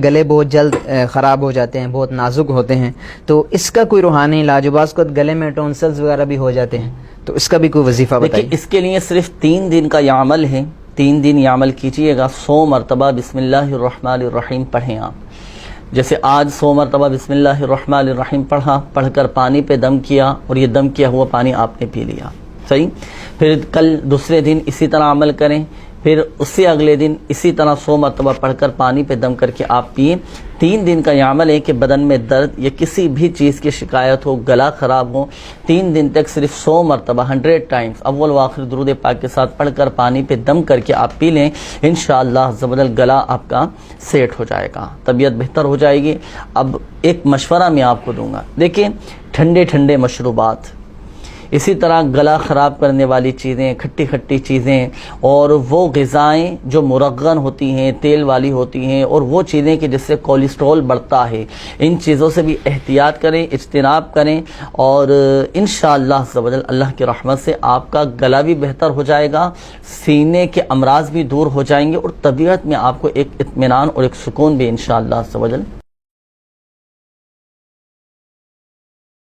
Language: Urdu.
گلے بہت جلد خراب ہو جاتے ہیں، بہت نازک ہوتے ہیں، تو اس کا کوئی روحانی علاج؟ بعض کو گلے میں ٹونسلز وغیرہ بھی ہو جاتے ہیں، تو اس کا بھی کوئی وظیفہ بتائیے۔ اس کے لیے صرف 3 دن کا یہ عمل ہے، 3 دن یہ عمل کیجئے گا۔ 100 مرتبہ بسم اللہ الرحمن الرحیم پڑھیں آپ۔ جیسے آج 100 مرتبہ بسم اللہ الرحمن الرحیم پڑھا، پڑھ کر پانی پہ دم کیا، اور یہ دم کیا ہوا پانی آپ نے پی لیا، صحیح۔ پھر کل دوسرے دن اسی طرح عمل کریں، پھر اس سے اگلے دن اسی طرح 100 مرتبہ پڑھ کر پانی پہ دم کر کے آپ پیئیں۔ 3 دن کا یہ عمل ہے کہ بدن میں درد یا کسی بھی چیز کی شکایت ہو، گلا خراب ہو، 3 دن تک صرف 100 مرتبہ 100 ٹائمز اول و آخر درود پاک کے ساتھ پڑھ کر پانی پہ دم کر کے آپ پی لیں، انشاءاللہ عز و جل گلا آپ کا سیٹ ہو جائے گا، طبیعت بہتر ہو جائے گی۔ اب ایک مشورہ میں آپ کو دوں گا، دیکھیں ٹھنڈے مشروبات، اسی طرح گلا خراب کرنے والی چیزیں، کھٹی کھٹی چیزیں، اور وہ غذائیں جو مرغن ہوتی ہیں، تیل والی ہوتی ہیں، اور وہ چیزیں کہ جس سے کولیسٹرول بڑھتا ہے، ان چیزوں سے بھی احتیاط کریں، اجتناب کریں، اور انشاءاللہ عز و جل اللہ کی رحمت سے آپ کا گلا بھی بہتر ہو جائے گا، سینے کے امراض بھی دور ہو جائیں گے، اور طبیعت میں آپ کو ایک اطمینان اور ایک سکون بھی انشاءاللہ عز و جل